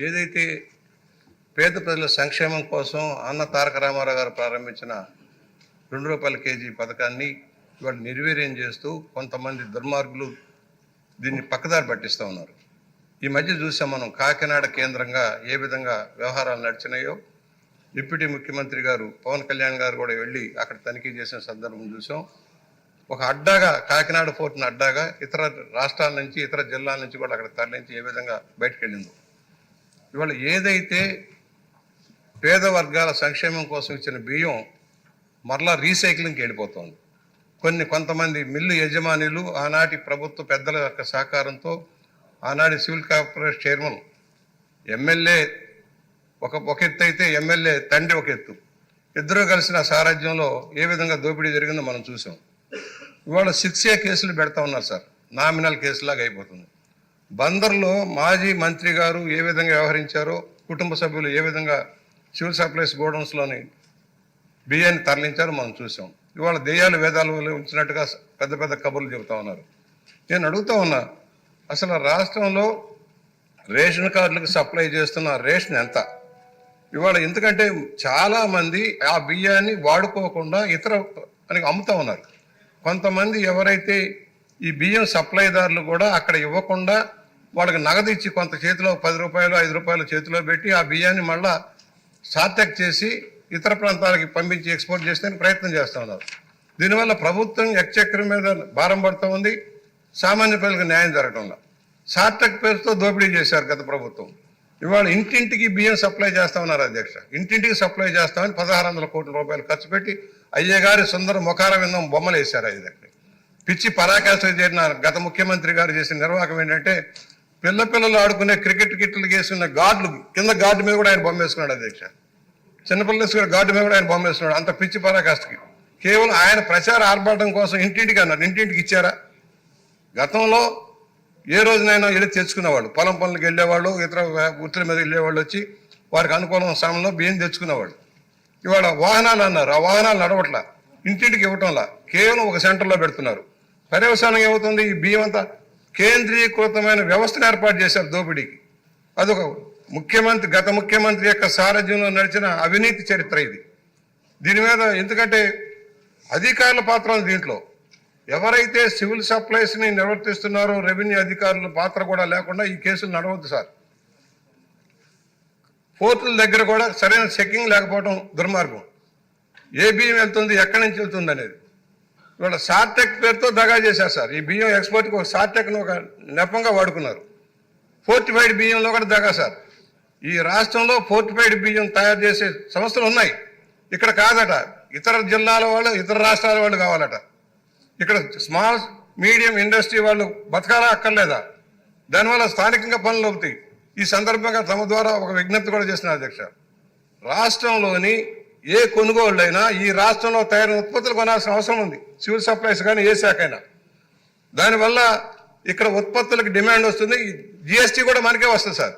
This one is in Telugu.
ఏదైతే పేద ప్రజల సంక్షేమం కోసం అన్న తారక రామారావు గారు ప్రారంభించిన ₹2 కేజీ పథకాన్ని ఇవాళ నిర్వీర్యం చేస్తూ కొంతమంది దుర్మార్గులు దీన్ని పక్కదారి పట్టిస్తూ ఉన్నారు. ఈ మధ్య చూసాం మనం కాకినాడ కేంద్రంగా ఏ విధంగా వ్యవహారాలు నడిచినాయో. డిప్యూటీ ముఖ్యమంత్రి గారు పవన్ కళ్యాణ్ గారు కూడా వెళ్ళి అక్కడ తనిఖీ చేసిన సందర్భం చూసాం. ఒక అడ్డాగా కాకినాడ పోర్టును అడ్డాగా ఇతర రాష్ట్రాల నుంచి ఇతర జిల్లాల నుంచి కూడా అక్కడ తరలించి ఏ విధంగా బయటకు వెళ్ళిందో. ఇవాళ ఏదైతే పేద వర్గాల సంక్షేమం కోసం ఇచ్చిన బియ్యం మరలా రీసైక్లింగ్కి వెళ్ళిపోతుంది. కొంతమంది మిల్లు యజమానులు ఆనాటి ప్రభుత్వ పెద్దల యొక్క సహకారంతో ఆనాటి సివిల్ కార్పొరేషన్ చైర్మన్ ఎమ్మెల్యే ఒక ఎత్తు అయితే ఎమ్మెల్యే తండ్రి ఒక ఎత్తు, ఇద్దరూ కలిసిన సారథ్యంలో ఏ విధంగా దోపిడీ జరిగిందో మనం చూసాం. ఇవాళ 6A కేసులు పెడతా ఉన్నారు సార్, నామినల్ కేసులాగా అయిపోతుంది. బందర్లో మాజీ మంత్రి గారు ఏ విధంగా వ్యవహరించారో, కుటుంబ సభ్యులు ఏ విధంగా సివిల్ సప్లైస్ గోడౌన్స్లోని బియ్యాన్ని తరలించారో మనం చూసాం. ఇవాళ దెయ్యాలు వేదాలు ఉంచినట్టుగా పెద్ద పెద్ద కబుర్లు చెబుతా ఉన్నారు. నేను అడుగుతా ఉన్నా, అసలు రాష్ట్రంలో రేషన్ కార్డులకు సప్లై చేస్తున్న రేషన్ ఎంత? ఇవాళ ఎందుకంటే చాలామంది ఆ బియ్యాన్ని వాడుకోకుండా ఇతర అని అమ్ముతా ఉన్నారు. కొంతమంది ఎవరైతే ఈ బియ్యం సప్లైదారులు కూడా అక్కడ ఇవ్వకుండా వాళ్ళకి నగదు ఇచ్చి కొంత చేతిలో ₹10 ₹5 చేతిలో పెట్టి ఆ బియ్యాన్ని మళ్ళా సార్టెక్ చేసి ఇతర ప్రాంతాలకి పంపించి ఎక్స్పోర్ట్ చేస్తే ప్రయత్నం చేస్తూ ఉన్నారు. దీనివల్ల ప్రభుత్వం ఎక్స్చెక్కర్ మీద భారం పడుతూ ఉంది, సామాన్య ప్రజలకు న్యాయం జరగడంలో. సార్టెక్ పేరుతో దోపిడీ చేశారు గత ప్రభుత్వం. ఇవాళ ఇంటింటికి బియ్యం సప్లై చేస్తా ఉన్నారు అధ్యక్ష. ఇంటింటికి సప్లై చేస్తామని ₹1600 కోట్ల ఖర్చు పెట్టి అయ్యగారి సుందర ముఖార విందం బొమ్మలు వేశారు. అది దగ్గర పిచ్చి పరాకాష్ఠ చేరిన గత ముఖ్యమంత్రి గారు చేసిన నిర్వాహకం ఏంటంటే పిల్లలు ఆడుకునే క్రికెట్ కిట్లు వేసుకున్న గార్డులు కింద గార్డు మీద కూడా ఆయన బొమ్మ వేసుకున్నాడు అధ్యక్ష. చిన్నపిల్లలు వేసుకున్న గార్డు మీద కూడా ఆయన బొమ్మ వేసుకున్నాడు. అంత పిచ్చి పరాకాష్ఠకి కేవలం ఆయన ప్రచార ఆర్భాటం కోసం ఇంటింటికి అన్నారు. ఇంటింటికి ఇచ్చారా? గతంలో ఏ రోజునైనా వెళ్ళి తెచ్చుకునేవాళ్ళు, పొలం పనులకు వెళ్ళేవాళ్ళు, ఇతర వృత్తుల మీద వెళ్ళేవాళ్ళు వచ్చి వారికి అనుకూలం సమయంలో బియ్యం తెచ్చుకునేవాళ్ళు. ఇవాళ వాహనాలు అన్నారు, ఆ వాహనాలు నడవట్లా, ఇంటింటికి ఇవ్వటంలా, కేవలం ఒక సెంటర్లో పెడుతున్నారు. పర్యవసానం ఏమవుతుంది? ఈ బియ్యం అంతా కేంద్రీకృతమైన వ్యవస్థను ఏర్పాటు చేశారు దోపిడీకి. అదొక గత ముఖ్యమంత్రి యొక్క సారథ్యంలో నడిచిన అవినీతి చరిత్ర ఇది. దీని మీద ఎందుకంటే అధికారుల పాత్ర ఉంది దీంట్లో. ఎవరైతే సివిల్ సప్లైస్ని నిర్వర్తిస్తున్నారో రెవెన్యూ అధికారుల పాత్ర కూడా లేకుండా ఈ కేసులు నడవద్దు సార్. పోర్టుల దగ్గర కూడా సరైన చెక్కింగ్ లేకపోవడం దుర్మార్గం. ఏ బియ్యం వెళ్తుంది, ఎక్కడి నుంచి వెళ్తుంది అనేది. ఇవాళ సార్టెక్ పేరుతో దగా చేశారు సార్. ఈ బియ్యం ఎక్స్పోర్ట్కి ఒక సార్టెక్ను ఒక నెపంగా వాడుకున్నారు. ఫోర్టిఫైడ్ బియ్యంలో కూడా దగా సార్. ఈ రాష్ట్రంలో ఫోర్టిఫైడ్ బియ్యం తయారు చేసే సంస్థలు ఉన్నాయి, ఇక్కడ కాదట. ఇతర జిల్లాల వాళ్ళు, ఇతర రాష్ట్రాల వాళ్ళు కావాలట. ఇక్కడ స్మాల్ మీడియం ఇండస్ట్రీ వాళ్ళు బతకాలా అక్కర్లేదా? దానివల్ల స్థానికంగా పనులు అవుతాయి. ఈ సందర్భంగా తమ ద్వారా ఒక విజ్ఞప్తి కూడా చేస్తున్నారు అధ్యక్ష. రాష్ట్రంలోని ఏ కొనుగోళ్ళైనా ఈ రాష్ట్రంలో తయారైన ఉత్పత్తులు కొనాల్సిన అవసరం ఉంది, సివిల్ సప్లైస్ కానీ ఏ శాఖ అయినా. దానివల్ల ఇక్కడ ఉత్పత్తులకు డిమాండ్ వస్తుంది, జిఎస్టీ కూడా మనకే వస్తుంది సార్.